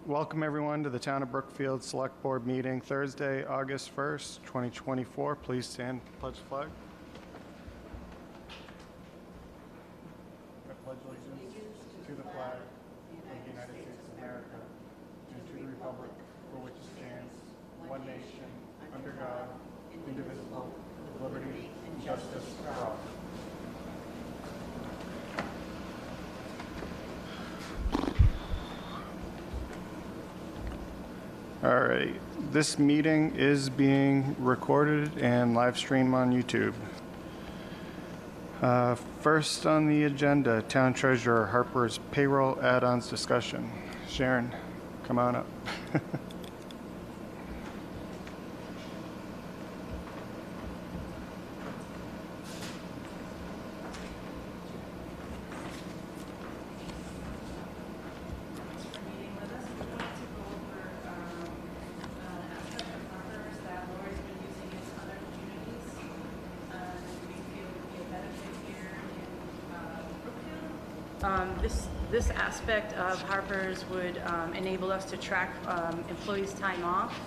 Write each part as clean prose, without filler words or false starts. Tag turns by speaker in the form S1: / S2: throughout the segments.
S1: Welcome everyone to the Town of Brookfield Select Board meeting Thursday, August 1st, 2024. Please stand, pledge the flag. I pledge allegiance to the flag of the United States of America and to the republic for which it stands, one nation, under God, indivisible, with liberty and justice for all. All right, this meeting is being recorded and live streamed on YouTube. First on the agenda, Town Treasurer Harper's payroll add-ons discussion. Sharon, come on up.
S2: This aspect of Harper's would enable us to track employees' time off,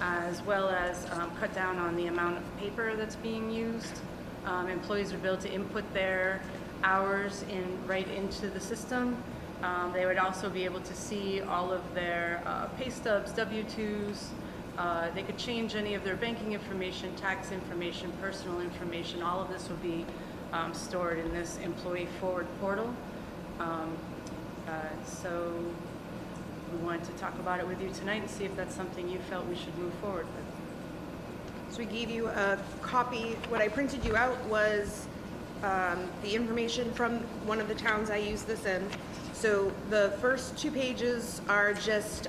S2: as well as cut down on the amount of paper that's being used. Employees would be able to input their hours right into the system. They would also be able to see all of their pay stubs, W-2s. They could change any of their banking information, tax information, personal information. All of this would be stored in this employee forward portal. So we wanted to talk about it with you tonight and see if that's something you felt we should move forward with.
S3: So we gave you a copy. What I printed you out was the information from one of the towns I use this in. So the first 2 pages are just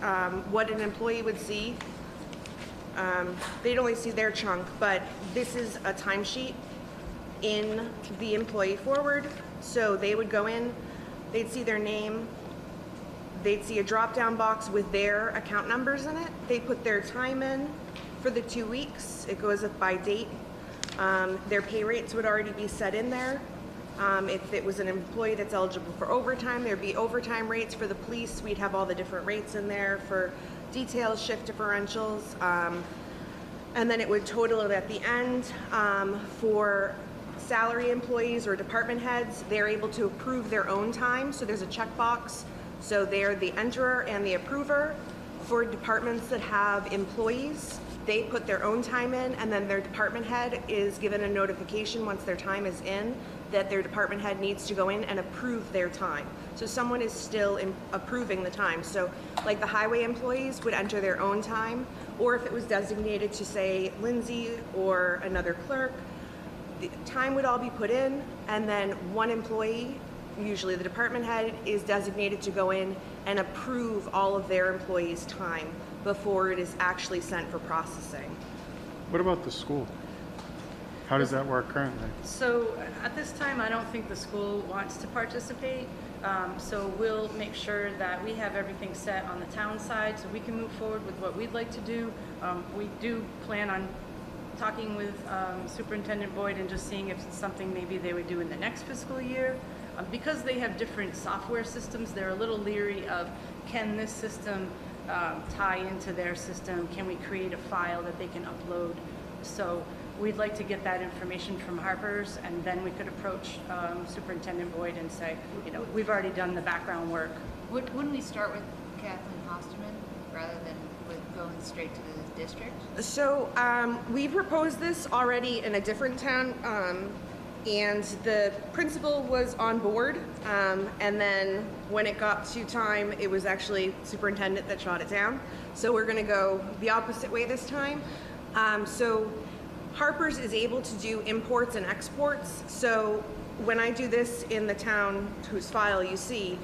S3: what an employee would see. They'd only see their chunk, but this is a timesheet in the employee forward. So they would go in, they'd see their name, they'd see a drop-down box with their account numbers in it. They put their time in for the 2 weeks. It goes up by date. Their pay rates would already be set in there. If it was an employee that's eligible for overtime, there'd be overtime rates. For the police, we'd have all the different rates in there for details, shift differentials. And then it would total it at the end. For salary employees or department heads, they're able to approve their own time. So there's a checkbox. So they're the enterer and the approver. For departments that have employees, they put their own time in, and then their department head is given a notification once their time is in that their department head needs to go in and approve their time. So someone is still approving the time. So like the highway employees would enter their own time, or if it was designated to say Lindsay or another clerk, the time would all be put in, and then one employee, usually the department head, is designated to go in and approve all of their employees' time before it is actually sent for processing.
S1: What about the school? How does that work currently?
S2: So at this time, I don't think the school wants to participate. So we'll make sure that we have everything set on the town side so we can move forward with what we'd like to do. We do plan on talking with Superintendent Boyd and just seeing if it's something maybe they would do in the next fiscal year. Because they have different software systems, they're a little leery of, can this system tie into their system? Can we create a file that they can upload? So we'd like to get that information from Harper's, and then we could approach Superintendent Boyd and say, you know, we've already done the background work.
S4: Wouldn't we start with Kathleen Hosterman rather than with going straight to the district?
S3: So we proposed this already in a different town, and the principal was on board, and then when it got to time, it was actually superintendent that shot it down. So we're going to go the opposite way this time. So Harper's is able to do imports and exports. So when I do this in the town whose file you see,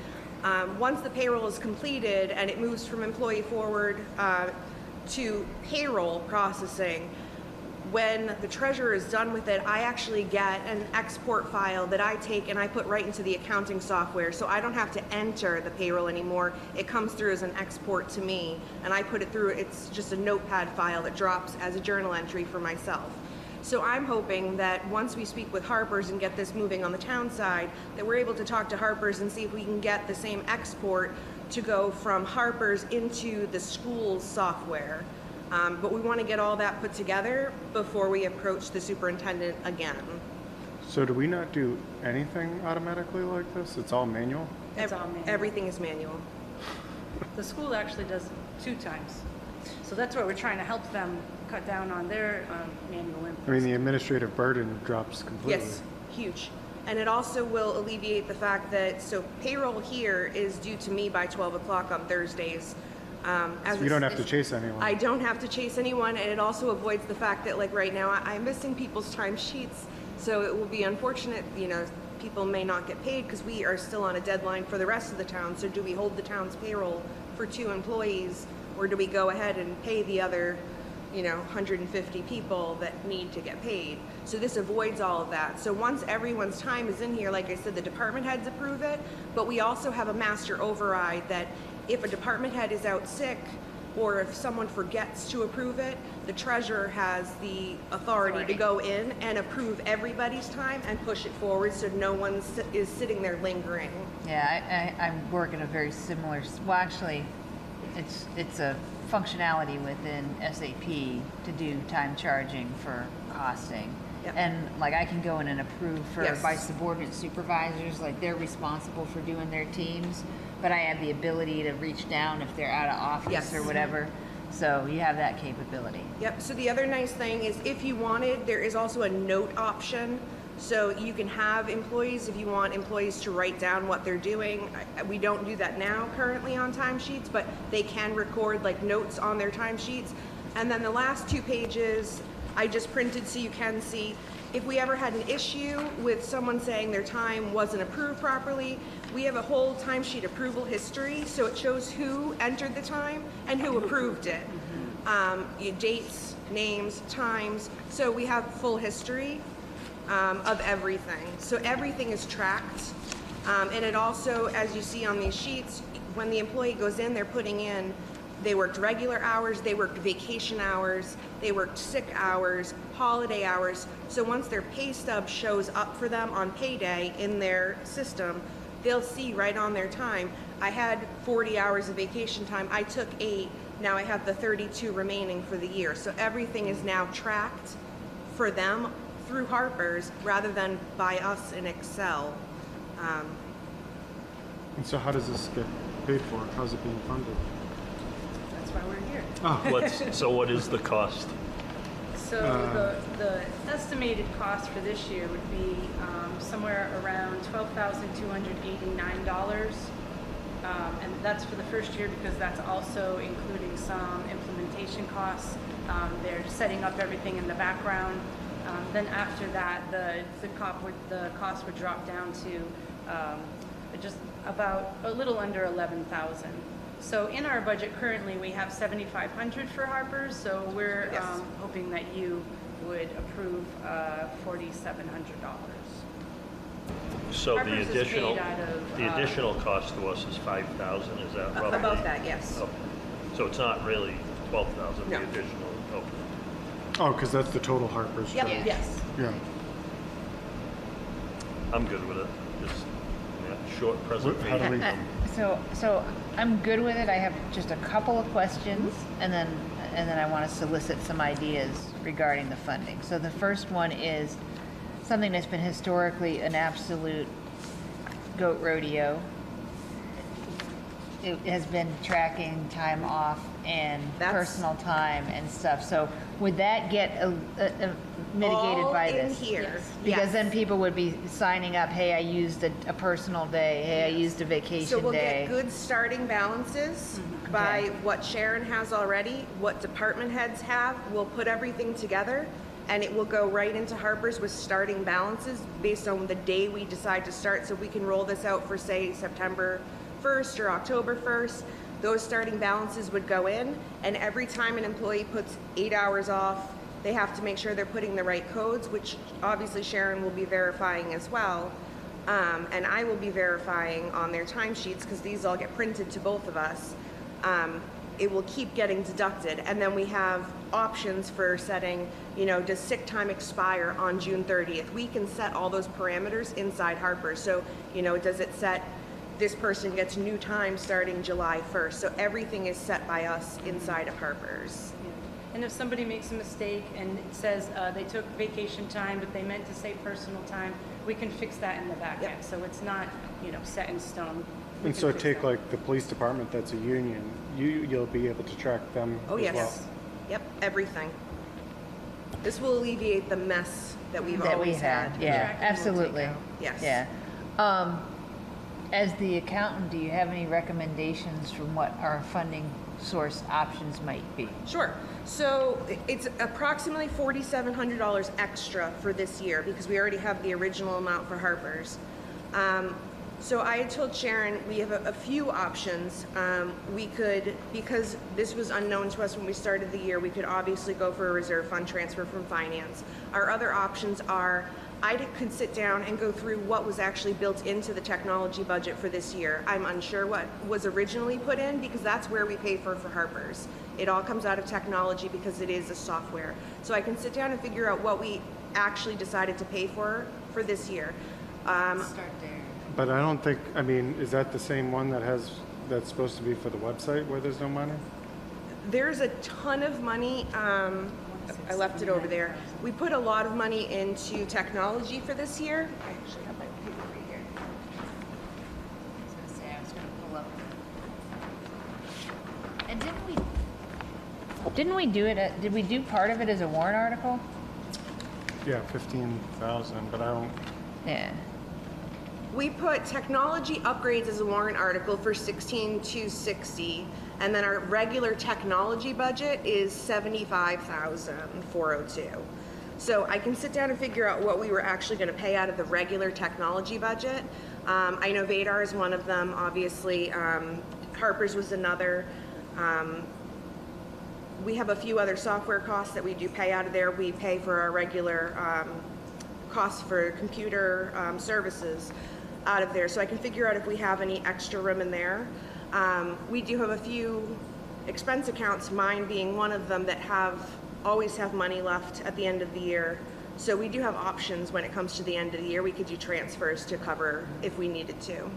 S3: once the payroll is completed and it moves from employee forward to payroll processing, when the treasurer is done with it, I actually get an export file that I take and I put right into the accounting software, so I don't have to enter the payroll anymore. It comes through as an export to me, and I put it through. It's just a notepad file that drops as a journal entry for myself. So I'm hoping that once we speak with Harper's and get this moving on the town side, that we're able to talk to Harper's and see if we can get the same export to go from Harper's into the school's software. But we want to get all that put together before we approach the superintendent again.
S1: So do we not do anything automatically like this? It's all manual?
S2: It's all manual.
S3: Everything is manual.
S2: The school actually does it 2 times. So that's why we're trying to help them cut down on their manual inputs.
S1: I mean, the administrative burden drops completely.
S3: Yes, huge. And it also will alleviate the fact that, so payroll here is due to me by 12 o'clock on Thursdays.
S1: So you don't have to chase anyone.
S3: I don't have to chase anyone, and it also avoids the fact that, like right now, I'm missing people's timesheets, so it will be unfortunate, you know, people may not get paid because we are still on a deadline for the rest of the town. So do we hold the town's payroll for 2 employees, or do we go ahead and pay the other, you know, 150 people that need to get paid? So this avoids all of that. So once everyone's time is in here, like I said, the department heads approve it, but we also have a master override that if a department head is out sick, or if someone forgets to approve it, the treasurer has the authority to go in and approve everybody's time and push it forward so no one is sitting there lingering.
S4: Yeah, I'm working a very similar, well, actually, it's a functionality within SAP to do time charging for costing.
S3: Yep.
S4: And like I can go in and approve for
S3: Yes.
S4: by subordinate supervisors, like they're responsible for doing their teams, but I have the ability to reach down if they're out of office
S3: Yes.
S4: or whatever. So you have that capability.
S3: Yep, so the other nice thing is if you wanted, there is also a note option. So you can have employees, if you want employees to write down what they're doing. We don't do that now currently on timesheets, but they can record like notes on their timesheets. And then the last 2 pages, I just printed so you can see. If we ever had an issue with someone saying their time wasn't approved properly, we have a whole timesheet approval history, so it shows who entered the time and who approved it. Dates, names, times, so we have full history of everything. So everything is tracked. And it also, as you see on these sheets, when the employee goes in, they're putting in, they worked regular hours, they worked vacation hours, they worked sick hours, holiday hours. So once their pay stub shows up for them on payday in their system, they'll see right on their time, I had 40 hours of vacation time, I took 8, now I have the 32 remaining for the year. So everything is now tracked for them through Harper's rather than by us in Excel.
S1: And so how does this get paid for? How's it being funded?
S2: That's why we're here.
S5: So what is the cost?
S2: So the estimated cost for this year would be somewhere around $12,289. And that's for the first year because that's also including some implementation costs. They're setting up everything in the background. Then after that, the cost would drop down to just about a little under 11,000. So in our budget currently, we have 7,500 for Harper's. So we're
S3: Yes.
S2: hoping that you would approve $4,700.
S5: So the
S2: Harper's is
S5: additional,
S2: paid out of,
S5: the additional cost to us is 5,000, is that roughly?
S3: About that, yes.
S5: Okay. So it's not really 12,000,
S3: No.
S5: the additional, okay.
S1: Oh, because that's the total Harper's
S3: Yep.
S1: charge.
S2: Yes.
S1: Yeah.
S5: I'm good with it, just, short
S1: How do
S5: presentation.
S1: we,
S4: So I'm good with it. I have just a couple of questions, and then I want to solicit some ideas regarding the funding. So the first one is something that's been historically an absolute goat rodeo. It has been tracking time off and
S3: That's-
S4: personal time and stuff. So would that get mitigated
S3: All
S4: by
S3: in
S4: this?
S3: here.
S2: Yes.
S4: Because
S3: Yes.
S4: then people would be signing up, hey, I used a personal day, hey, I used a vacation
S3: So we'll
S4: day.
S3: get good starting balances by
S4: Okay.
S3: what Sharon has already, what department heads have. We'll put everything together and it will go right into Harper's with starting balances based on the day we decide to start. So we can roll this out for, say, September 1st or October 1st. Those starting balances would go in, and every time an employee puts 8 hours off, they have to make sure they're putting the right codes, which obviously Sharon will be verifying as well. And I will be verifying on their timesheets because these all get printed to both of us. It will keep getting deducted. And then we have options for setting, does sick time expire on June 30th? We can set all those parameters inside Harper. So, does it set this person gets new time starting July 1st. So everything is set by us inside of Harper's.
S2: And if somebody makes a mistake and it says they took vacation time, but they meant to say personal time, we can fix that in the back
S3: Yep.
S2: end. So it's not, set in stone. We
S1: And
S2: can
S1: so
S2: fix
S1: take
S2: that.
S1: like the police department that's a union, you'll be able to track them
S3: Oh,
S1: as
S3: yes.
S1: well.
S3: Yep, everything. This will alleviate the mess that we've
S4: That we
S3: always had.
S4: had, yeah,
S2: Tracking will take
S4: absolutely.
S2: out.
S3: Yes.
S4: Yeah. As the accountant, do you have any recommendations from what our funding source options might be?
S3: Sure. So it's approximately $4,700 extra for this year because we already have the original amount for Harper's. So I had told Sharon we have a few options. We could, because this was unknown to us when we started the year, we could obviously go for a reserve fund transfer from finance. Our other options are I could sit down and go through what was actually built into the technology budget for this year. I'm unsure what was originally put in because that's where we pay for Harper's. It all comes out of technology because it is a software. So I can sit down and figure out what we actually decided to pay for this year.
S4: Start there.
S1: But I don't think, is that the same one that's supposed to be for the website where there's no money?
S3: There's a ton of money. I left it over there. We put a lot of money into technology for this year. I actually have my paper right here.
S4: I was gonna pull up. And didn't we do it, did we do part of it as a warrant article?
S1: Yeah, 15,000, but I don't,
S4: Yeah.
S3: We put technology upgrades as a warrant article for 16,260, and then our regular technology budget is 75,402. So I can sit down and figure out what we were actually going to pay out of the regular technology budget. I know Vadar is one of them, obviously. Harper's was another. We have a few other software costs that we do pay out of there. We pay for our regular costs for computer services out of there, so I can figure out if we have any extra room in there. We do have a few expense accounts, mine being one of them, that always have money left at the end of the year. So we do have options when it comes to the end of the year. We could do transfers to cover if we needed to.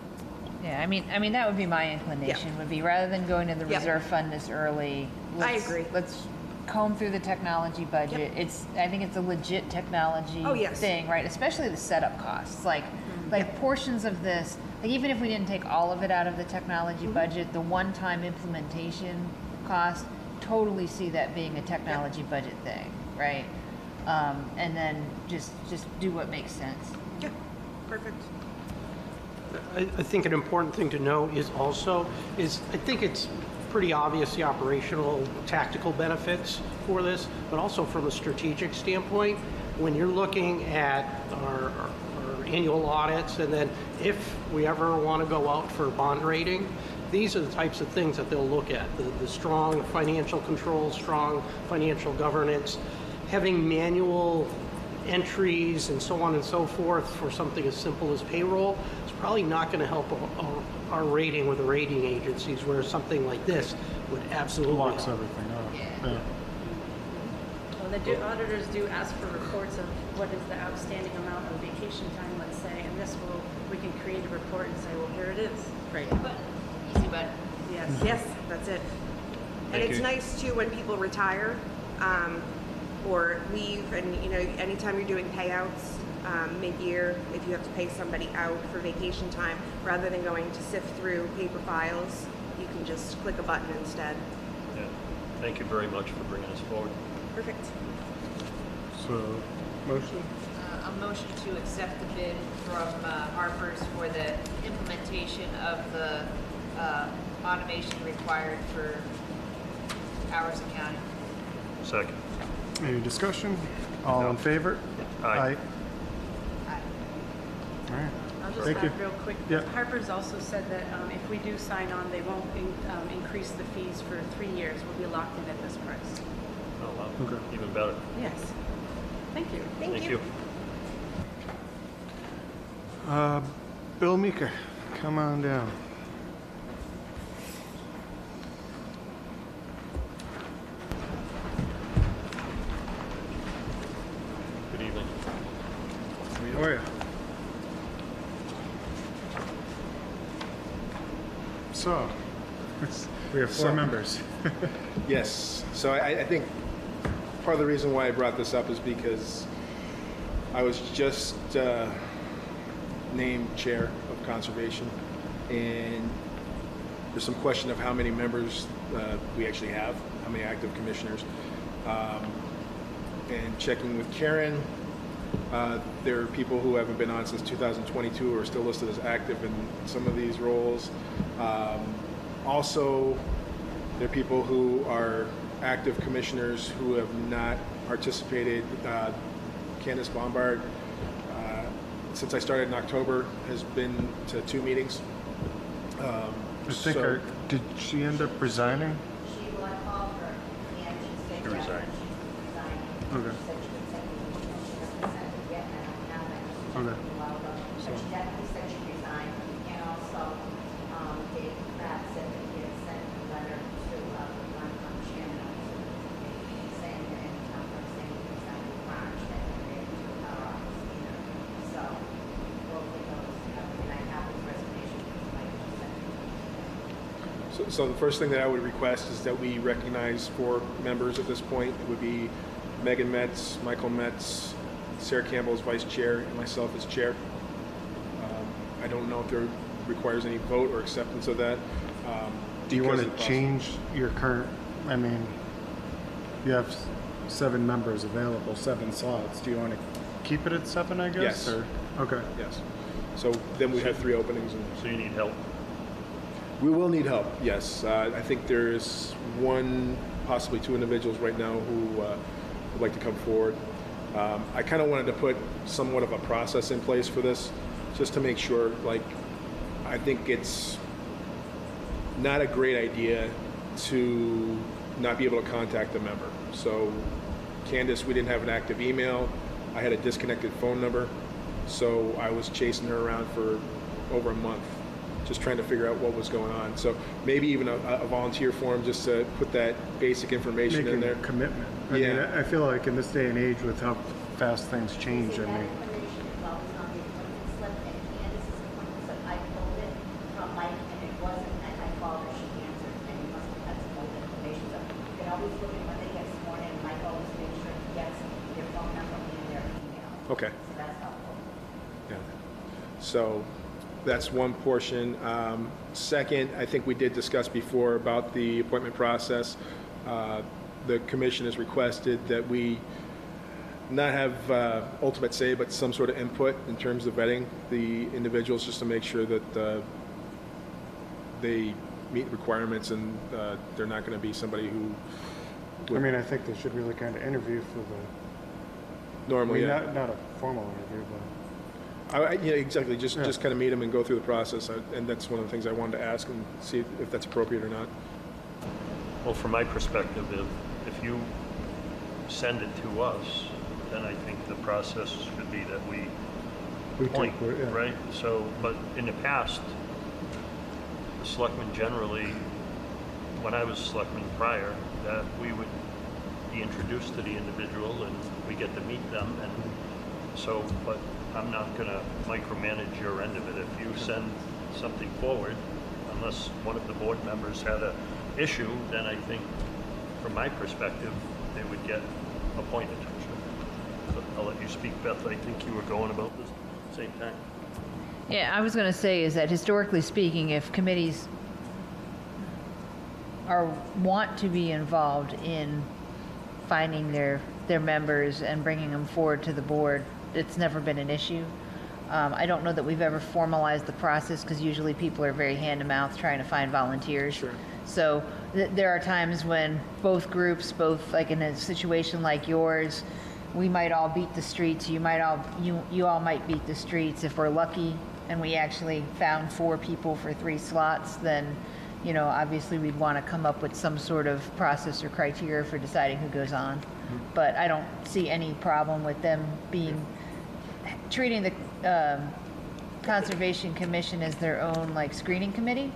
S4: Yeah, I mean that would be my inclination, would be rather than going to the
S3: Yep.
S4: reserve fund this early.
S3: I agree.
S4: Let's comb through the technology budget.
S3: Yep.
S4: I think it's a legit technology
S3: Oh, yes.
S4: thing, right? Especially the setup costs. Like portions of this, like even if we didn't take all of it out of the technology budget, the one-time implementation cost, totally see that being a technology budget thing, right? And then just do what makes sense.
S3: Yeah, perfect.
S6: I think an important thing to note is I think it's pretty obvious the operational tactical benefits for this, but also from a strategic standpoint, when you're looking at our annual audits, and then if we ever want to go out for bond rating, these are the types of things that they'll look at, the strong financial controls, strong financial governance, having manual entries and so on and so forth for something as simple as payroll is probably not going to help our rating with the rating agencies, where something like this would absolutely
S1: blocks
S6: help.
S1: everything off. Yeah.
S2: Well, auditors do ask for reports of what is the outstanding amount of vacation time, let's say, and we can create a report and say, well, here it is.
S3: Right.
S4: Easy button.
S2: Yes.
S3: Yes, that's it. And
S5: Thank
S3: it's
S5: you.
S3: nice too when people retire or leave, and anytime you're doing payouts mid-year, if you have to pay somebody out for vacation time, rather than going to sift through paper files, you can just click a button instead.
S5: Yeah. Thank you very much for bringing us forward.
S3: Perfect.
S1: So, motion?
S4: A motion to accept the bid from Harper's for the implementation of the automation required for hours accounting.
S5: Second.
S1: Any discussion? All
S5: No.
S1: in favor?
S5: Aye.
S4: Aye.
S1: All right.
S2: I'll just
S1: Thank you.
S2: add real quick.
S1: Yeah.
S2: Harper's also said that if we do sign on, they won't increase the fees for 3 years. We'll be locked in at this price.
S5: Oh, wow.
S1: Okay.
S5: Even better.
S2: Yes. Thank you.
S3: Thank you.
S1: Bill Meeker, come on down.
S5: Good evening.
S1: How are you? So, we have four
S7: So-
S1: members.
S7: Yes. So I think part of the reason why I brought this up is because I was just named chair of conservation, and there's some question of how many members we actually have, how many active commissioners. And checking with Karen, there are people who haven't been on since 2022 who are still listed as active in some of these roles. Also, there are people who are active commissioners who have not participated. Candace Bombard, since I started in October, has been to 2 meetings.
S1: I think, did she end up resigning?
S8: She called her and she said
S5: She resigned.
S8: she's resigning.
S1: Okay.
S8: She said she would send me an email. She hasn't sent it yet, and I don't have it. She
S1: Okay.
S8: told me a while ago. But she definitely said she resigned. And also, Dave Pratt said that he had sent a letter to one chairman of the committee saying that any town clerk saying he resigned in March, that they didn't do our office either. So, both of those, and I have his resignation, like she sent it to me.
S7: So the first thing that I would request is that we recognize 4 members at this point. It would be Megan Metz, Michael Metz, Sarah Campbell as vice chair, and myself as chair. I don't know if there requires any vote or acceptance of that.
S1: Do you want
S7: because
S1: to
S7: of the
S1: change your current, I mean, you have 7 members available, 7 slots. Do you want to keep it at 7, I guess?
S7: Yes.
S1: Or, okay.
S7: process. Yes. So then we have 3 openings. And
S5: So you need help?
S7: we will need help, yes. I think there's 1, possibly 2 individuals right now who would like to come forward. I kind of wanted to put somewhat of a process in place for this, just to make sure, like, I think it's not a great idea to not be able to contact a member. So Candace, we didn't have an active email. I had a disconnected phone number. So I was chasing her around for over a month, just trying to figure out what was going on. So maybe even a volunteer form just to put that basic information in
S1: Making
S7: there.
S1: a commitment. I mean,
S7: Yeah.
S1: I feel like in this day and age with how fast things change, I
S8: That
S1: mean,
S8: information is always on the appointment slip, and Candace's appointment slip, I pulled it from Mike, and it wasn't, and I called her, she answered, and you must have had some old information, so you can always look at when they get sworn in, Mike always makes sure he gets their phone number and their email.
S7: Okay.
S8: So that's helpful.
S7: Yeah. So that's one portion. Second, I think we did discuss before about the appointment process. The commission has requested that we not have ultimate say, but some sort of input in terms of vetting the individuals, just to make sure that they meet requirements and they're not going to be somebody who
S1: I mean, I think they should really kind of interview for the, I
S7: normally,
S1: mean,
S7: yeah.
S1: not a formal interview, but.
S7: Yeah, exactly. Just
S1: Yeah.
S7: kind of meet them and go through the process, and that's one of the things I wanted to ask and see if that's appropriate or not.
S5: Well, from my perspective, if you send it to us, then I think the process should be that we
S1: We
S5: appoint,
S1: take- yeah.
S5: right? So, but in the past, the selectmen generally, when I was selectman prior, that we would be introduced to the individual and we get to meet them, and so, but I'm not gonna micromanage your end of it. If you send something forward, unless one of the board members had a issue, then I think, from my perspective, they would get appointed. But I'll let you speak, Beth. I think you were going about this at the same time.
S4: Yeah, I was going to say is that historically speaking, if committees want to be involved in finding their members and bringing them forward to the board, it's never been an issue. I don't know that we've ever formalized the process because usually people are very hand-to-mouth trying to find volunteers.
S7: Sure.
S4: So there are times when both groups, both like in a situation like yours, we might all beat the streets. You all might beat the streets if we're lucky, and we actually found 4 people for 3 slots. Then, you know, obviously we'd want to come up with some sort of process or criteria for deciding who goes on. But I don't see any problem with them treating the Conservation Commission as their own like screening committee,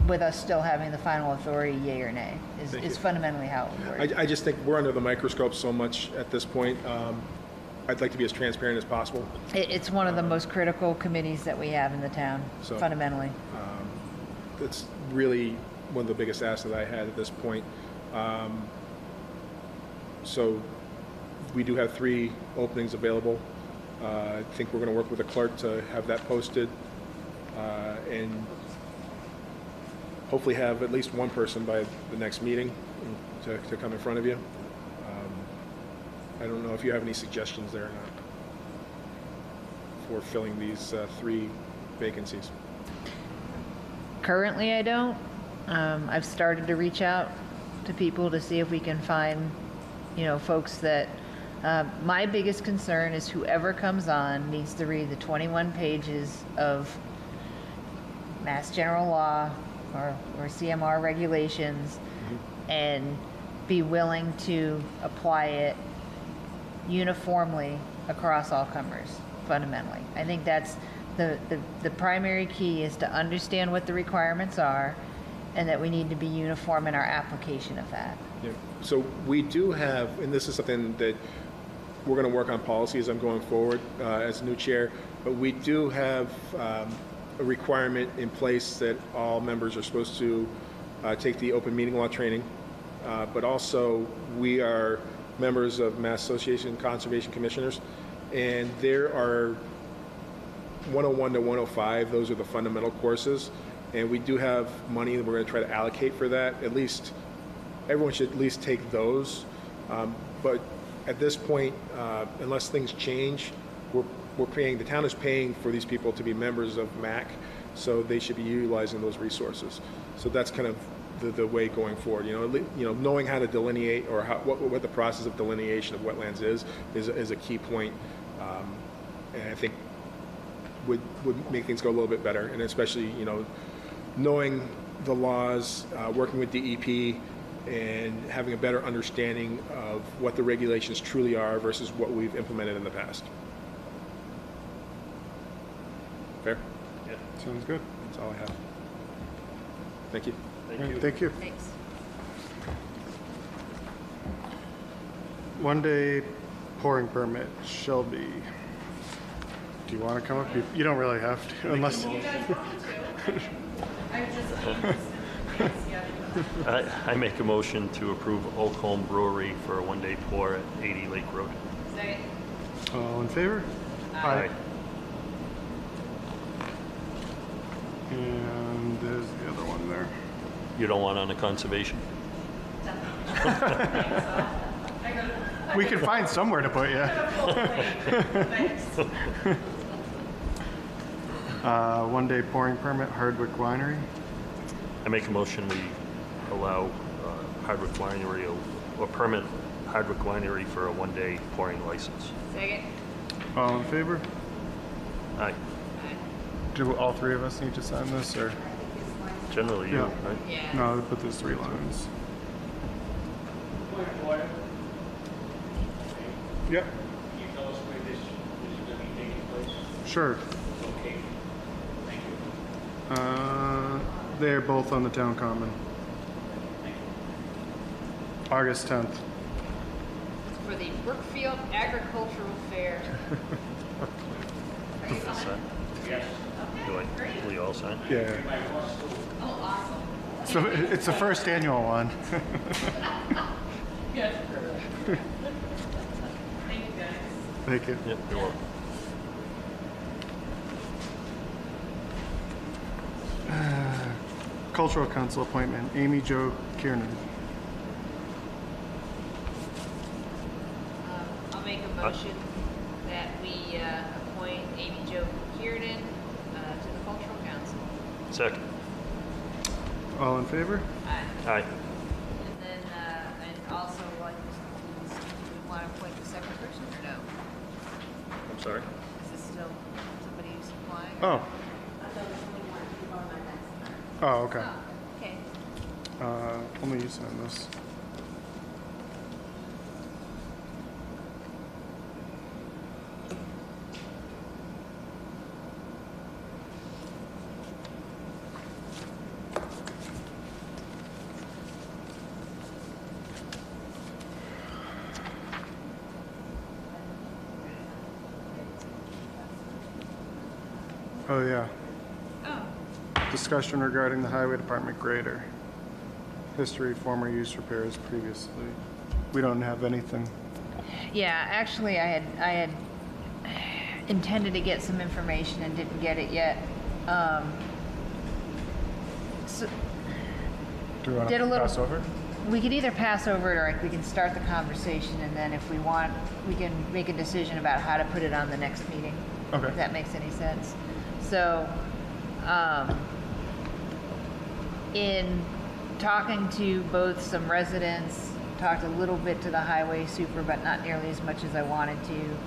S4: with us still having the final authority, yay or nay,
S7: Thank
S4: is
S7: you.
S4: fundamentally how it would work.
S7: I just think we're under the microscope so much at this point. I'd like to be as transparent as possible.
S4: It's one of the most critical committees that we have in the town,
S7: So-
S4: fundamentally.
S7: It's really one of the biggest asks that I had at this point. So we do have 3 openings available. I think we're going to work with the clerk to have that posted and hopefully have at least one person by the next meeting to come in front of you. I don't know if you have any suggestions there or not for filling these 3 vacancies.
S4: Currently, I don't. I've started to reach out to people to see if we can find, folks that, my biggest concern is whoever comes on needs to read the 21 pages of Mass General Law or CMR regulations and be willing to apply it uniformly across all comers, fundamentally. I think that's the primary key, is to understand what the requirements are and that we need to be uniform in our application of that.
S7: Yeah. So we do have, and this is something that we're going to work on policy as I'm going forward as new chair, but we do have a requirement in place that all members are supposed to take the open meeting law training, but also we are members of Mass Association of Conservation Commissioners, and there are 101 to 105, those are the fundamental courses, and we do have money that we're going to try to allocate for that. At least everyone should at least take those, but at this point, unless things change, we're paying, the town is paying for these people to be members of MAC, so they should be utilizing those resources. So that's kind of the way going forward. Knowing how to delineate, or what the process of delineation of wetlands is a key point, and I think would make things go a little bit better. And especially knowing the laws, working with DEP, and having a better understanding of what the regulations truly are versus what we've implemented in the past. Fair?
S5: Yeah.
S1: Sounds good.
S7: That's all I have. Thank you.
S5: Thank
S1: All
S5: you.
S1: right, thank you.
S2: Thanks.
S1: One-day pouring permit, Shelby. Do you want to come up? You don't really have to, unless.
S5: I make a motion to approve Oak Home Brewery for a 1-day pour at 80 Lake Road.
S1: All in favor?
S5: Aye.
S1: And there's the other one there.
S5: You don't want on the conservation?
S1: We can find somewhere to put you. One-day pouring permit, Hardwick Winery.
S5: I make a motion we allow Hardwick Winery, or permit Hardwick Winery for a 1-day pouring license.
S2: Second.
S1: All in favor?
S5: Aye.
S1: Do all 3 of us need to sign this, or?
S5: Generally, you,
S1: Yeah.
S5: right?
S2: Yeah.
S1: No, but there's 3 lines. Yep.
S9: Can you tell us where this is going to be taking place?
S1: Sure.
S9: Location? Thank you.
S1: They're both on the town common. August 10th.
S4: For the Brookfield Agricultural Fair.
S9: Yes.
S5: Do we all sign?
S1: Yeah. So it's the first annual one. Thank you.
S5: Yep, you're welcome.
S1: Cultural Council appointment, Amy Jo Kiernan.
S4: I'll make a motion that we appoint Amy Jo Kiernan to the Cultural Council.
S5: Second.
S1: All in favor?
S5: Aye.
S4: And then, and also, like, do we want to appoint the second person or no?
S5: I'm sorry?
S4: Is this still somebody who's applying?
S1: Oh. Oh, okay.
S4: Oh, okay.
S1: Only you sign this. Oh, yeah.
S4: Oh,
S1: Discussion regarding the highway department grader. History, former use, repairs previously. We don't have anything.
S4: Yeah, actually, I had intended to get some information and didn't get it yet. So
S1: Do we want
S4: Did a
S1: to
S4: little-
S1: pass over?
S4: we could either pass over it or we can start the conversation, and then if we want, we can make a decision about how to put it on the next meeting.
S1: Okay.
S4: If that makes any sense. So, in talking to both some residents, talked a little bit to the highway super, but not nearly as much as I wanted to.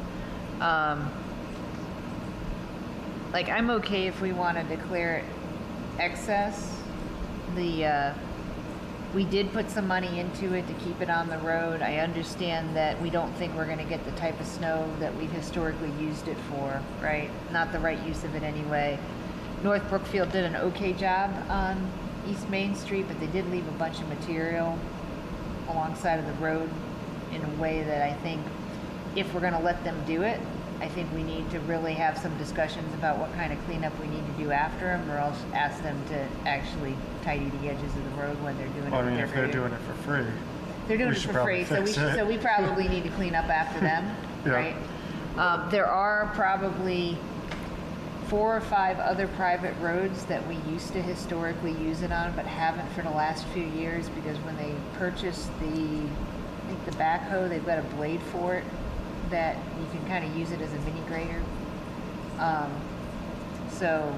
S4: Like, I'm okay if we want to declare it excess. We did put some money into it to keep it on the road. I understand that we don't think we're going to get the type of snow that we've historically used it for, right? Not the right use of it anyway. North Brookfield did an okay job on East Main Street, but they did leave a bunch of material alongside of the road in a way that I think if we're going to let them do it, I think we need to really have some discussions about what kind of cleanup we need to do after them, or else ask them to actually tidy the edges of the road when they're doing
S1: Well,
S4: it.
S1: I mean,
S4: with
S1: if
S4: their
S1: they're
S4: grader.
S1: doing it for free.
S4: They're doing
S1: we
S4: it
S1: should
S4: for free,
S1: probably fix it.
S4: so we probably need to clean up after them,
S1: Yeah.
S4: right? There are probably 4 or 5 other private roads that we used to historically use it on, but haven't for the last few years, because when they purchased I think the backhoe, they've got a blade for it that you can kind of use it as a mini grader. So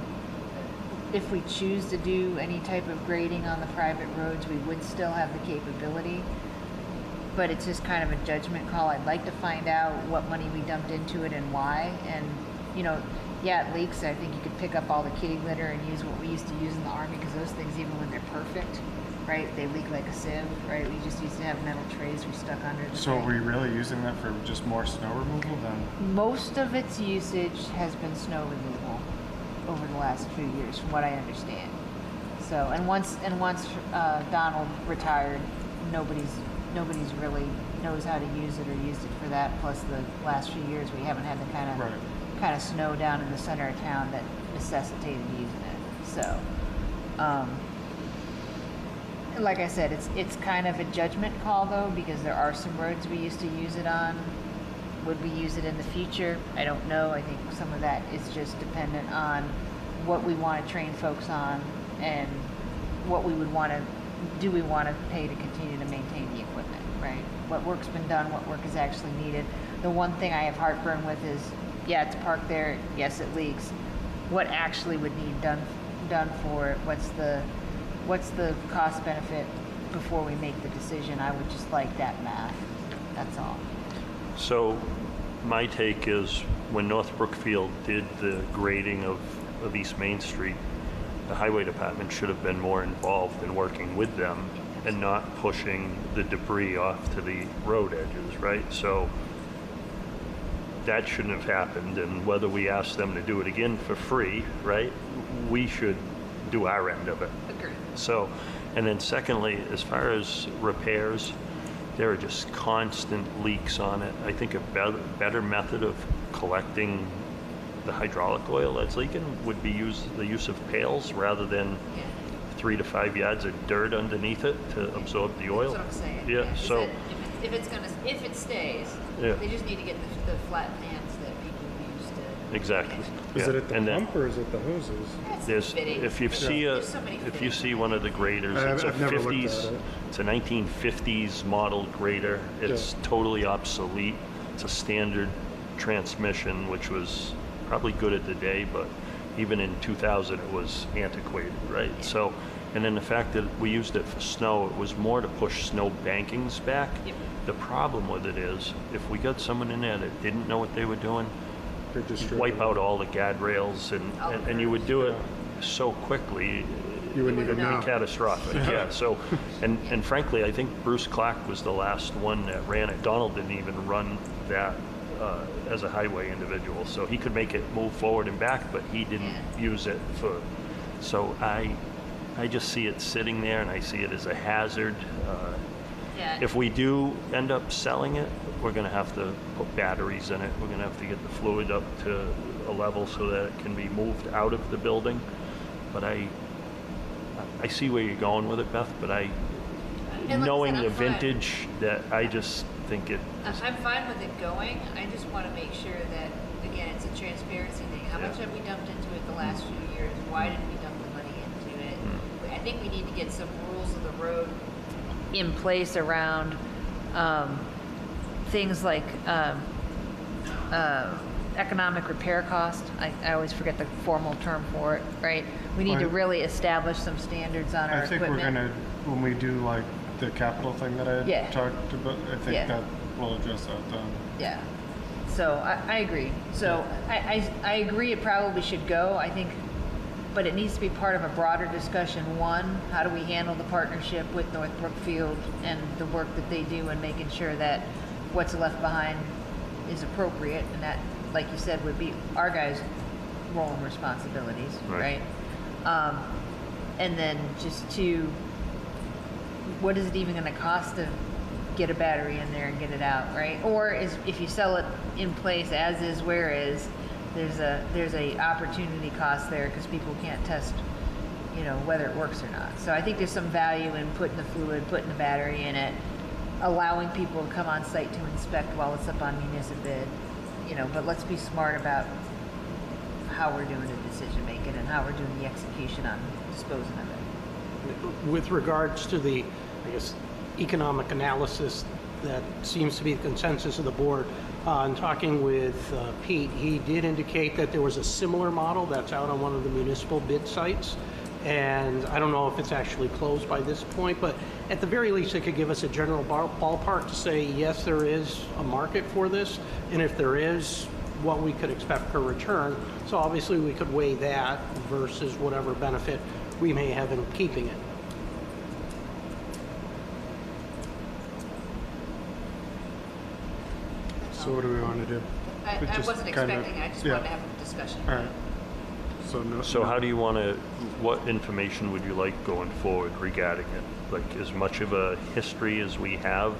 S4: if we choose to do any type of grading on the private roads, we would still have the capability, but it's just kind of a judgment call. I'd like to find out what money we dumped into it and why. And, you know, yeah, it leaks. I think you could pick up all the kitty litter and use what we used to use in the Army, because those things, even when they're perfect, right, they leak like a sieve, right? We just used to have metal trays we stuck under the
S1: So are
S4: thing.
S1: we really using that for just more snow removal then?
S4: Most of its usage has been snow removal over the last few years, from what I understand. So, and once Donald retired, nobody's really knows how to use it or used it for that. Plus, the last few years we haven't had the kind of snow down in the center of town that necessitated using it. So, like I said, it's kind of a judgment call though, because there are some roads we used to use it on. Would we use it in the future? I don't know. I think some of that is just dependent on what we want to train folks on and what we would want to, do we want to pay to continue to maintain the equipment, right? What work's been done, what work is actually needed. The one thing I have heartburn with is, yeah, it's parked there, yes, it leaks. What actually would need done for it? What's the cost benefit before we make the decision? I would just like that math. That's all.
S5: So my take is when North Brookfield did the grading of East Main Street, the highway department should have been more involved in working with them and not pushing the debris off to the road edges, right? So that shouldn't have happened, and whether we ask them to do it again for free, right, we should do our end of it.
S4: Agreed.
S5: So, and then secondly, as far as repairs, there are just constant leaks on it. I think a better method of collecting the hydraulic oil that's leaking would be the use of pails rather than 3 to 5 yards of dirt underneath it to absorb the oil.
S4: That's what I'm saying.
S5: Yeah,
S4: Is
S5: so
S4: that if it stays,
S5: Yeah.
S4: they just need to get the flat pans that people use to.
S5: exactly.
S1: Is
S5: Yeah.
S1: it at the
S5: And then
S1: pump or is it the hoses?
S5: There's, if you see one of the graders, it's a
S1: I've never looked
S5: 50s,
S1: at it.
S5: it's a 1950s model grader. It's totally obsolete. It's a standard transmission, which was probably good at the day, but even in 2000 it was antiquated, right? So, and then the fact that we used it for snow, it was more to push snow bankings back.
S4: Yep.
S5: The problem with it is, if we got someone in there that didn't know what they were doing,
S1: They're just
S5: wipe out all the guardrails and you would do it so quickly.
S1: You wouldn't
S5: it
S1: even
S5: would
S1: know.
S5: be catastrophic. Yeah. So, and frankly, I think Bruce Clark was the last one that ran it. Donald didn't even run that as a highway individual, so he could make it move forward and back, but he didn't use it for. So I just see it sitting there, and I see it as a hazard. If we do end up selling it, we're going to have to put batteries in it. We're going to have to get the fluid up to a level so that it can be moved out of the building. But I I see where you're going with it, Beth, but
S4: And like I
S5: knowing
S4: said,
S5: the
S4: I'm fine.
S5: vintage, that I just think it,
S4: I'm fine with it going. I just want to make sure that, again, it's a transparency thing. How much have we dumped into it the last few years? Why did we dump the money into it? I think we need to get some rules of the road in place around things like economic repair cost. I always forget the formal term for it, right? We need to
S1: Right.
S4: really establish some standards on our
S1: I think
S4: equipment.
S1: we're gonna, when we do like the capital thing that I
S4: Yeah.
S1: had talked about, I think
S4: Yeah.
S1: that we'll address that then.
S4: Yeah. So I agree. So I agree it probably should go, I think, but it needs to be part of a broader discussion. One, how do we handle the partnership with North Brookfield and the work that they do and making sure that what's left behind is appropriate, and that, like you said, would be our guys' role and responsibilities,
S5: Right.
S4: right? And then just to, what is it even going to cost to get a battery in there and get it out, right? Or if you sell it in place as is, where is, there's a opportunity cost there because people can't test, whether it works or not. So I think there's some value in putting the fluid, putting the battery in it, allowing people to come on site to inspect while it's up on municipal bid, but let's be smart about how we're doing the decision making and how we're doing the execution on disposing of it.
S6: With regards to the, I guess, economic analysis that seems to be the consensus of the board, in talking with Pete, he did indicate that there was a similar model that's out on one of the municipal bid sites. And I don't know if it's actually closed by this point, but at the very least, it could give us a general ballpark to say, yes, there is a market for this. And if there is, what we could expect per return. So obviously, we could weigh that versus whatever benefit we may have in keeping it.
S1: So what do we want to do?
S4: I
S1: Just
S4: wasn't
S1: kind of-
S4: expecting, I just
S1: yeah.
S4: wanted to have a discussion.
S1: All right. So no.
S5: so how do you want to, what information would you like going forward regarding it? Like as much of a history as we have,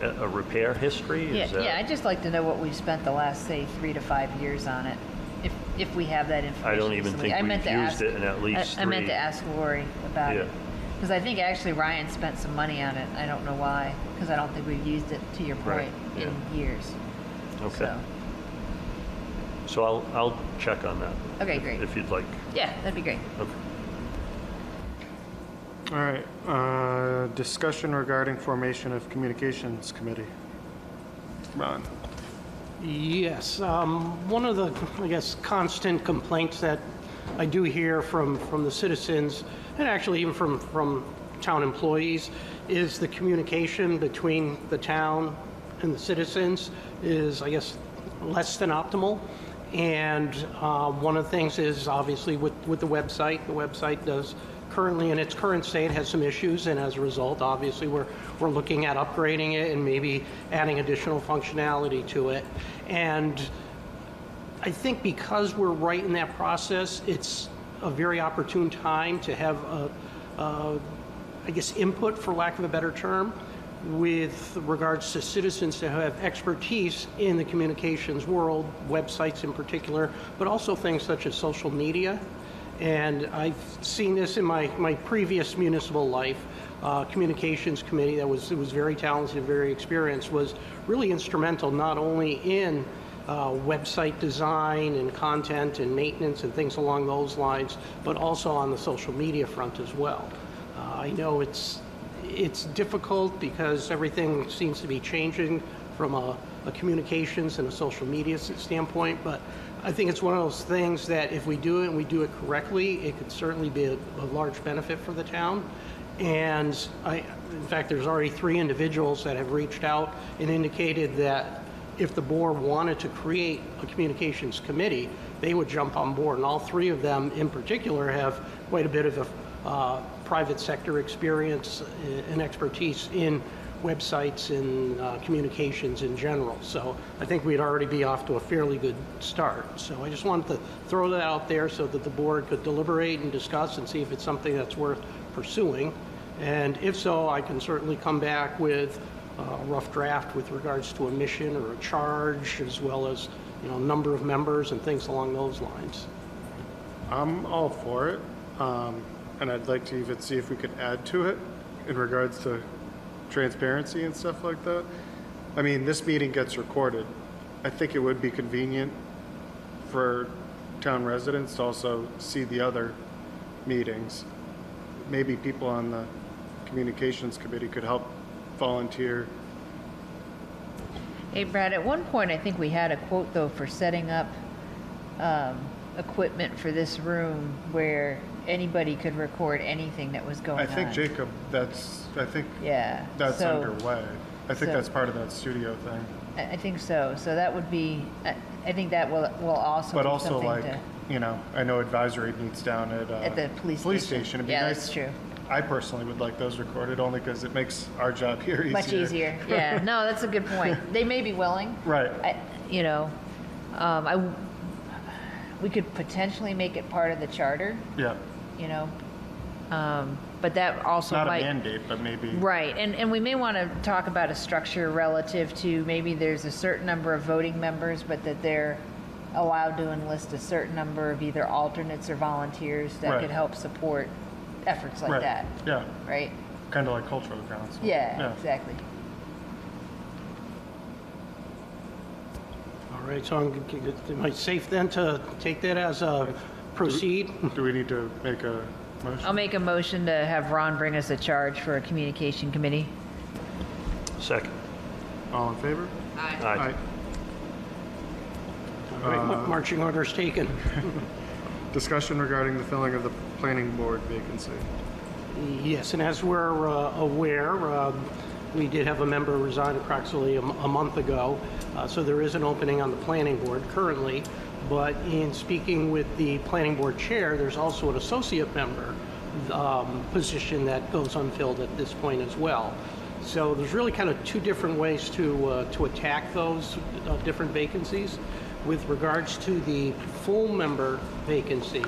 S5: a repair history? Is that-
S4: Yeah, I'd just like to know what we've spent the last, say, 3 to 5 years on it, if we have that information.
S5: I don't even
S4: easily.
S5: think
S4: I meant
S5: we've
S4: to
S5: used
S4: ask-
S5: it in at least
S4: I meant
S5: three.
S4: to ask Lori about
S5: Yeah.
S4: it. Because I think actually Ryan spent some money on it. I don't know why, because I don't think we've used it, to your
S5: Right,
S4: point, in years.
S5: Okay.
S4: So,
S5: So I'll check on that.
S4: Okay, great.
S5: If you'd like.
S4: yeah, that'd be great.
S5: Okay.
S1: All right. Discussion regarding formation of communications committee. Ron.
S6: Yes, one of the, I guess, constant complaints that I do hear from the citizens, and actually even from town employees, is the communication between the town and the citizens is, I guess, less than optimal. And one of the things is obviously with the website. The website does currently, in its current state, has some issues, and as a result, obviously, we're looking at upgrading it and maybe adding additional functionality to it. And I think because we're right in that process, it's a very opportune time to have I guess, input, for lack of a better term, with regards to citizens to have expertise in the communications world, websites in particular, but also things such as social media. And I've seen this in my previous municipal life. Communications committee that was very talented, very experienced, was really instrumental not only in website design and content and maintenance and things along those lines, but also on the social media front as well. I know it's difficult because everything seems to be changing from a communications and a social media standpoint, but I think it's one of those things that if we do it and we do it correctly, it could certainly be a large benefit for the town. And in fact, there's already 3 individuals that have reached out and indicated that if the board wanted to create a communications committee, they would jump on board. And all 3 of them in particular have quite a bit of a private sector experience and expertise in websites and communications in general. So I think we'd already be off to a fairly good start. So I just wanted to throw that out there so that the board could deliberate and discuss and see if it's something that's worth pursuing. And if so, I can certainly come back with a rough draft with regards to a mission or a charge, as well as, number of members and things along those lines.
S1: I'm all for it. and I'd like to even see if we could add to it in regards to transparency and stuff like that. I mean, this meeting gets recorded. I think it would be convenient for town residents to also see the other meetings. Maybe people on the communications committee could help volunteer.
S4: Hey, Brad, at one point, I think we had a quote, though, for setting up equipment for this room where anybody could record anything that was going on.
S1: I think, Jacob, that's
S4: Yeah.
S1: that's
S4: so-
S1: underway. I think
S4: so-
S1: that's part of that studio thing.
S4: I think so. So that would be, I think that will also
S1: But
S4: be
S1: also,
S4: something
S1: like,
S4: to,
S1: you know, I know advisory meets down
S4: at the police
S1: station. It'd be
S4: Yeah,
S1: nice.
S4: that's true.
S1: I personally would like those recorded only because it makes our job here easier.
S4: Much easier. Yeah, no, that's a good point. They may be willing.
S1: Right.
S4: You know, we could potentially make it part of the charter,
S1: Yeah.
S4: you know, but that also
S1: Not a
S4: might.
S1: mandate, but maybe.
S4: Right, and we may want to talk about a structure relative to maybe there's a certain number of voting members, but that they're allowed to enlist a certain number of either alternates or volunteers that
S1: Right.
S4: could help support efforts like
S1: Right.
S4: that,
S1: Yeah.
S4: right?
S1: Kind of like cultural council.
S4: Yeah, exactly.
S6: All right, so am I safe then to take that as a proceed?
S1: Do we need to make a motion?
S4: I'll make a motion to have Ron bring us a charge for a communication committee.
S5: Second.
S1: All in favor?
S5: Aye.
S6: All right, marching orders taken.
S1: Discussion regarding the filling of the planning board vacancy.
S6: Yes, and as we're aware, we did have a member resign approximately a month ago, so there is an opening on the planning board currently. But in speaking with the planning board chair, there's also an associate member position that goes unfilled at this point as well. So there's really kind of two different ways to attack those different vacancies. With regards to the full member vacancy,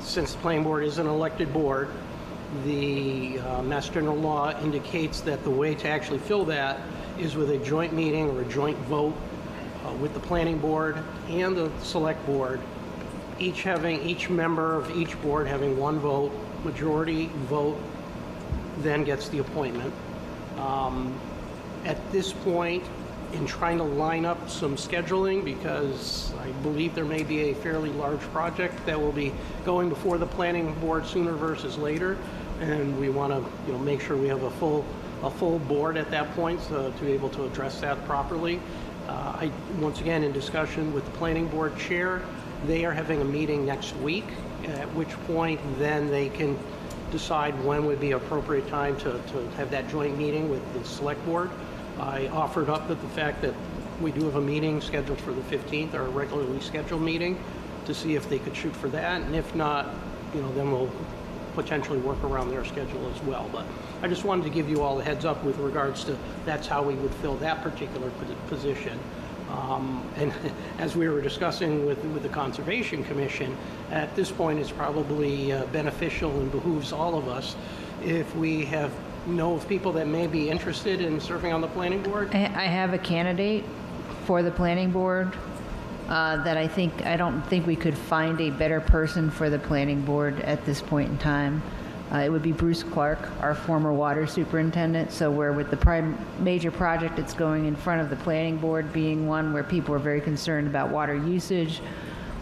S6: since the planning board is an elected board, the Mass General Law indicates that the way to actually fill that is with a joint meeting or a joint vote with the planning board and the select board, each member of each board having one vote, majority vote, then gets the appointment. At this point, in trying to line up some scheduling, because I believe there may be a fairly large project that will be going before the planning board sooner versus later, and we want to make sure we have a full board at that point to be able to address that properly. Once again, in discussion with the planning board chair, they are having a meeting next week, at which point then they can decide when would be appropriate time to have that joint meeting with the select board. I offered up that the fact that we do have a meeting scheduled for the 15th, our regularly scheduled meeting, to see if they could shoot for that, and if not, then we'll potentially work around their schedule as well. But I just wanted to give you all a heads up with regards to that's how we would fill that particular position. And as we were discussing with the Conservation Commission, at this point it's probably beneficial and behooves all of us if we know of people that may be interested in serving on the planning board.
S4: I have a candidate for the planning board that I don't think we could find a better person for the planning board at this point in time. It would be Bruce Clark, our former water superintendent. So where with the major project that's going in front of the planning board being one where people are very concerned about water usage,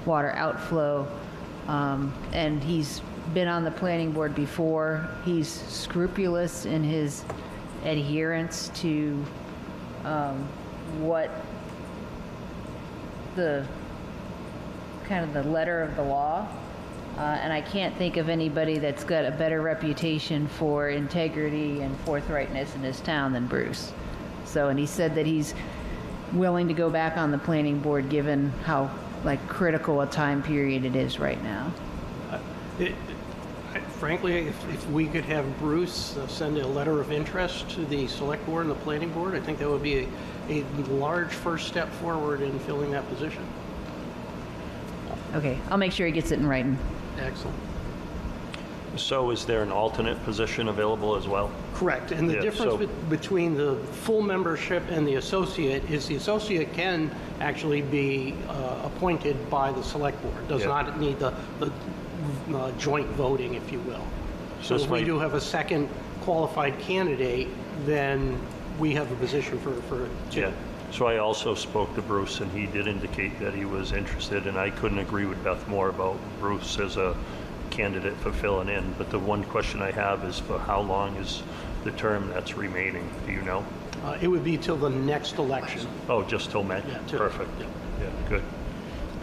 S4: water outflow, and he's been on the planning board before. He's scrupulous in his adherence to what the kind of the letter of the law. And I can't think of anybody that's got a better reputation for integrity and forthrightness in this town than Bruce. So, and he said that he's willing to go back on the planning board given how critical a time period it is right now.
S6: Frankly, if we could have Bruce send a letter of interest to the select board and the planning board, I think that would be a large first step forward in filling that position.
S4: Okay, I'll make sure he gets it in writing.
S6: Excellent.
S5: So is there an alternate position available as well?
S6: Correct, and the
S5: Yeah,
S6: difference
S5: so-
S6: between the full membership and the associate is the associate can actually be appointed by the select board, does
S5: Yeah.
S6: not need the joint voting, if you will. So
S5: This
S6: if we
S5: might-
S6: do have a second qualified candidate, then we have a position for two.
S5: Yeah. So I also spoke to Bruce, and he did indicate that he was interested, and I couldn't agree with Beth more about Bruce as a candidate for filling in. But the one question I have is for how long is the term that's remaining? Do you know?
S6: It would be till the next election.
S5: Oh, just till May?
S6: Yeah, till-
S5: Perfect.
S6: yeah.
S5: Yeah, good.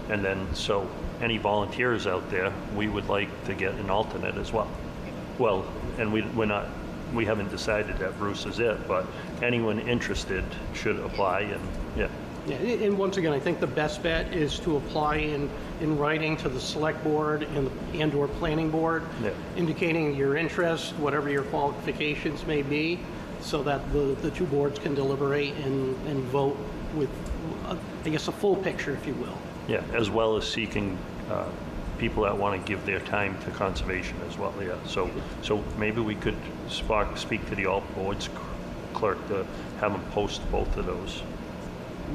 S5: And then, so any volunteers out there, we would like to get an alternate as well. Well, and we haven't decided that Bruce is it, but anyone interested should apply, and yeah.
S6: Yeah, and once again, I think the best bet is to apply in writing to the select board and/or planning board,
S5: Yeah.
S6: indicating your interest, whatever your qualifications may be, so that the two boards can deliberate and vote with, I guess, a full picture, if you will.
S5: Yeah, as well as seeking people that want to give their time to conservation as well, yeah. So maybe we could speak to the alt boards clerk to have them post both of those.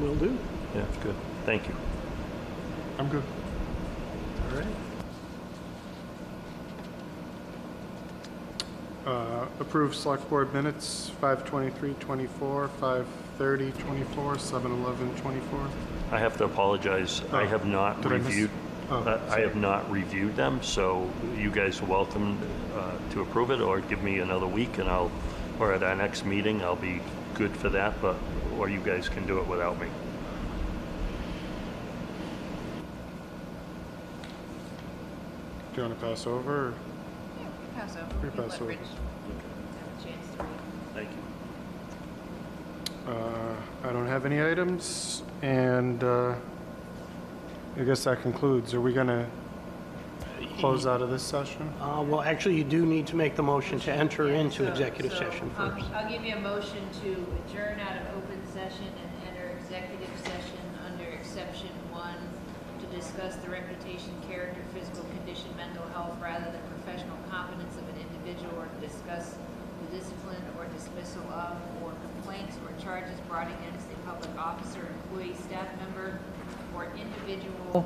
S6: Will do.
S5: Yeah, good. Thank you.
S1: I'm good.
S6: All right.
S1: Approve select board minutes, 5/23/24, 5/30/24, 7/11/24.
S5: I have to apologize. I have not
S1: Did I miss-
S5: reviewed.
S1: Oh,
S5: I have not reviewed them, so you guys are welcome to approve it, or give me another week, and or at our next meeting, I'll be good for that. Or you guys can do it without me.
S1: Do you want to pass over? Or?
S4: Pass over.
S1: We pass
S4: Let
S1: over.
S4: Rich have a chance to read.
S5: Thank you.
S1: I don't have any items, and I guess that concludes. Are we going to close out of this session?
S6: Well, actually, you do need to make the motion to enter into executive session first.
S4: I'll give you a motion to adjourn out of open session and enter executive session under exception 1 to discuss the reputation, character, physical condition, mental health, rather than professional competence of an individual, or to discuss the discipline or dismissal of, or complaints or charges brought against a public officer, employee, staff member, or individual.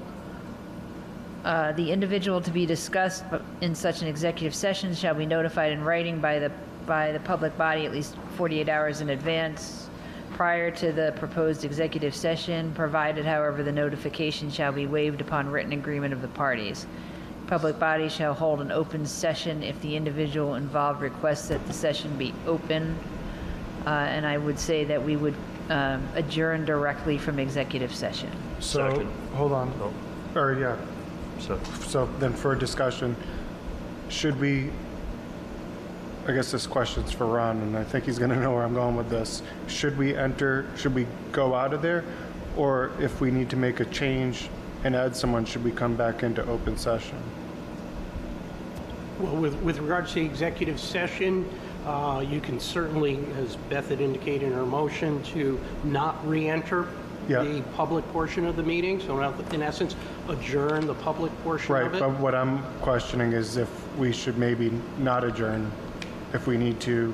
S4: The individual to be discussed in such an executive session shall be notified in writing by the public body at least 48 hours in advance prior to the proposed executive session, provided, however, the notification shall be waived upon written agreement of the parties. Public body shall hold an open session if the individual involved requests that the session be open. And I would say that we would adjourn directly from executive session.
S1: So,
S5: Second.
S1: hold on.
S5: Oh.
S1: Or, yeah.
S5: So,
S1: Then for discussion, should we, I guess this question's for Ron, and I think he's going to know where I'm going with this. Should we go out of there? Or if we need to make a change and add someone, should we come back into open session?
S6: Well, with regards to the executive session, you can certainly, as Beth had indicated in her motion, to not re-enter
S1: Yeah.
S6: the public portion of the meeting, so in essence, adjourn the public portion
S1: Right,
S6: of it.
S1: but what I'm questioning is if we should maybe not adjourn, if we need to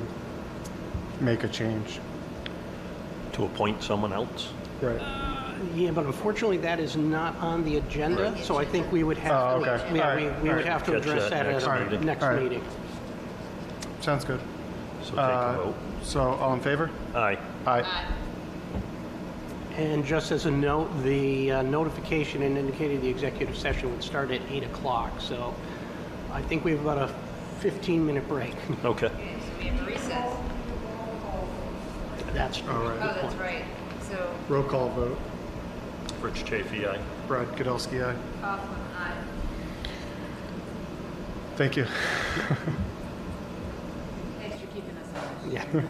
S1: make a change.
S5: to appoint someone else?
S1: Right.
S6: Yeah, but unfortunately, that is not on the agenda, so I think we would have
S1: Oh,
S6: to,
S1: okay.
S6: yeah,
S1: All right.
S6: we
S1: All
S6: would
S1: right.
S6: have to
S5: Catch
S6: address
S5: that
S6: that
S5: next
S6: at our
S5: meeting.
S6: next
S1: All right.
S6: meeting.
S1: Sounds good.
S5: So take a vote.
S1: So all in favor?
S5: Aye.
S1: Aye.
S6: And just as a note, the notification indicated the executive session would start at 8 o'clock, so I think we have about a 15-minute break.
S5: Okay.
S4: Okay, so we have a recess.
S6: That's
S1: All right.
S4: Oh, that's right. So,
S1: Roll call vote.
S5: Rich Chafee, aye.
S1: Brad Godelsky, aye.
S4: Kaufman, aye.
S1: Thank you.
S4: Thanks for keeping us honest.
S6: Yeah.